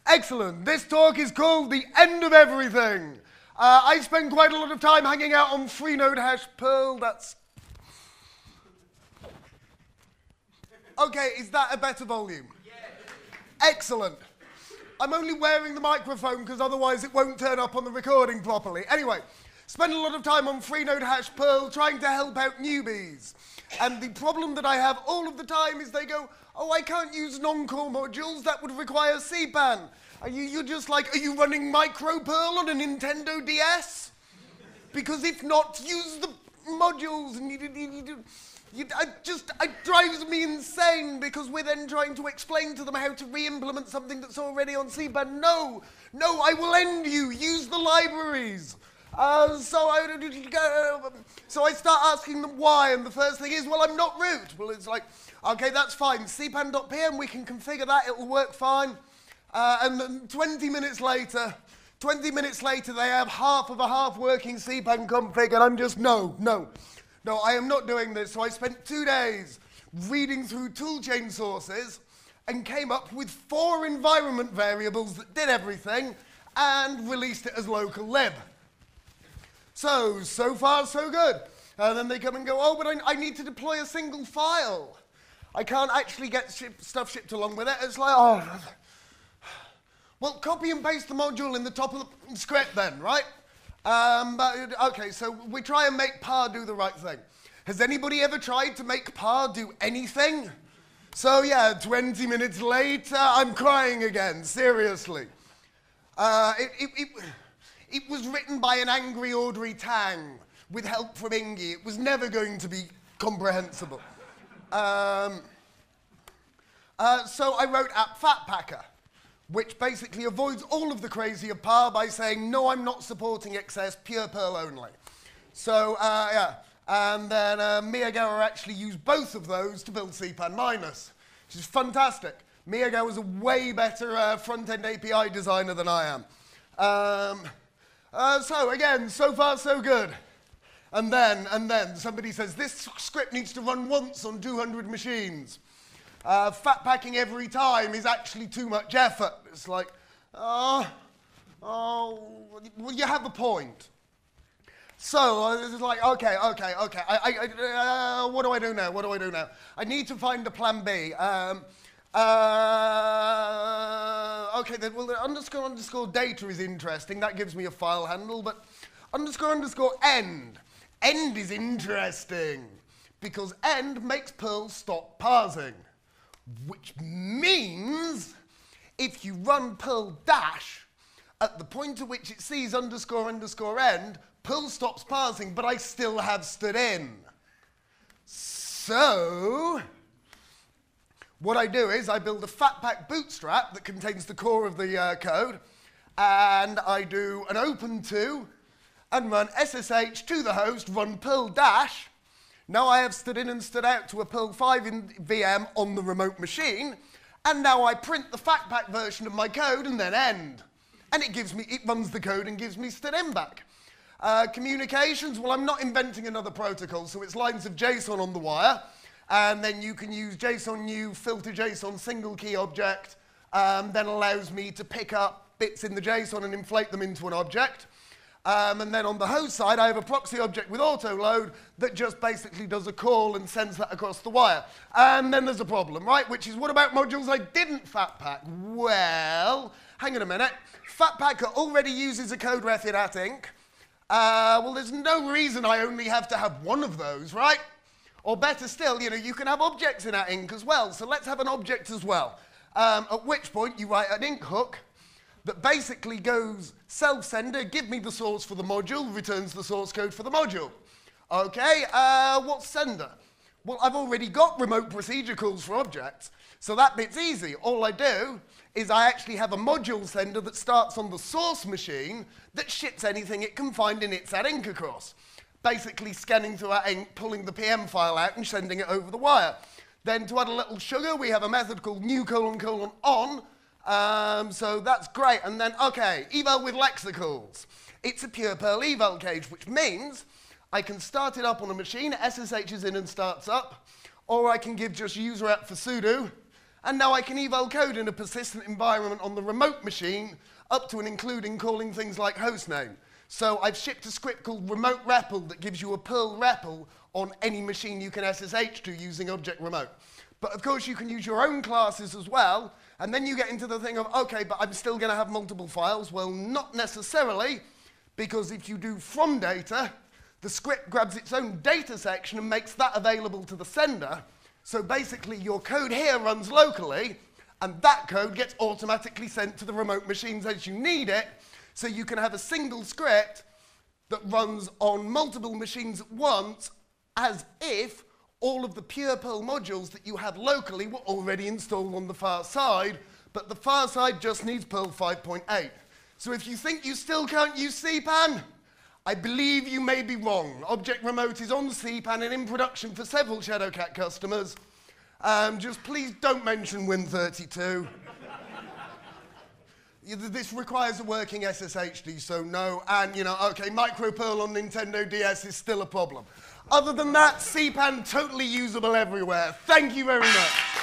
Excellent. This talk is called The End of Everything. I spend quite a lot of time hanging out on Freenode hash Perl. That's... Okay, is that a better volume? Yes. Excellent. I'm only wearing the microphone because otherwise it won't turn up on the recording properly. Anyway, spend a lot of time on Freenode hash Perl trying to help out newbies. And the problem that I have all of the time is they go, oh, I can't use non-core modules, that would require CPAN. You're just like, are you running micro Perl on a Nintendo DS? Because if not, use the modules. And it drives me insane because we're then trying to explain to them how to re-implement something that's already on CPAN. No, I will end you, use the libraries. So I start asking them why, and the first thing is, well, I'm not root. Well, it's like, okay, that's fine. cpan.pm, we can configure that, it'll work fine. And then 20 minutes later, they have half of a half-working cpan config, and I'm just, no, I am not doing this. So I spent 2 days reading through toolchain sources and came up with 4 environment variables that did everything and released it as local lib. So far, so good. And then they come and go, oh, but I need to deploy a single file. I can't actually get stuff shipped along with it. It's like, oh. Well, copy and paste the module in the top of the script then, right? Okay, so we try and make PAR do the right thing. Has anybody ever tried to make PAR do anything? So yeah, 20 minutes later, I'm crying again, seriously. It was written by an angry Audrey Tang with help from Ingy. It was never going to be comprehensible. So I wrote app fatpacker, which basically avoids all of the crazy of PAR by saying, no, I'm not supporting XS, pure Perl only. So, yeah. And then Miyagawa actually used both of those to build CPAN minus, which is fantastic. Miyagawa is a way better front-end API designer than I am. So again, so far so good. And then somebody says, this script needs to run once on 200 machines. Fat packing every time is actually too much effort. It's like, well, you have a point. So it's like, okay. What do I do now? I need to find a plan B. Okay, then, well, the underscore data is interesting. That gives me a file handle, but underscore end. End is interesting because end makes Perl stop parsing, which means if you run Perl dash at the point at which it sees underscore end, Perl stops parsing, but I still have stood in. So what I do is I build a fatpack bootstrap that contains the core of the code, and I do an open2 and run SSH to the host, run Perl dash. Now I have stood in and stood out to a Perl 5 in VM on the remote machine, and now I print the fatpack version of my code and then end. And it runs the code and gives me stood in back. Communications, well, I'm not inventing another protocol, so it's lines of JSON on the wire. And then you can use JSON new, filter JSON single key object, then allows me to pick up bits in the JSON and inflate them into an object. And then on the host side, I have a proxy object with autoload that just basically does a call and sends that across the wire. And then there's a problem, right? Which is, what about modules I didn't fatpack? Well, hang on a minute. Fatpacker already uses a code ref in @inc. Well, there's no reason I only have to have one of those, right? Or better still, you can have objects in @inc as well, so let's have an object as well. At which point you write an inc hook that basically goes self-sender, give me the source for the module, returns the source code for the module. Okay, what's sender? Well, I've already got remote procedure calls for objects, so that bit's easy. All I do is I actually have a module sender that starts on the source machine that ships anything it can find in its @inc across. Basically scanning through @inc, pulling the PM file out and sending it over the wire. Then to add a little sugar, we have a method called new::on. So that's great. And then, okay, eval with lexicals. It's a pure Perl eval cage, which means I can start it up on a machine, SSH is in and starts up, or I can give just user app for sudo, And now I can eval code in a persistent environment on the remote machine, up to and including calling things like hostname. So I've shipped a script called remote REPL that gives you a Perl REPL on any machine you can SSH to using object remote. But of course you can use your own classes as well, and then you get into the thing of, okay, but I'm still going to have multiple files. Well, not necessarily, because if you do from data, the script grabs its own data section and makes that available to the sender. So basically your code here runs locally, and that code gets automatically sent to the remote machines as you need it, so you can have a single script that runs on multiple machines at once, as if all of the pure Perl modules that you have locally were already installed on the far side, but the far side just needs Perl 5.8. So if you think you still can't use CPAN, I believe you may be wrong. Object Remote is on CPAN and in production for several Shadowcat customers. Just please don't mention Win32. This requires a working SSHD, so no. And, you know, okay, MicroPerl on Nintendo DS is still a problem. Other than that, CPAN totally usable everywhere. Thank you very much.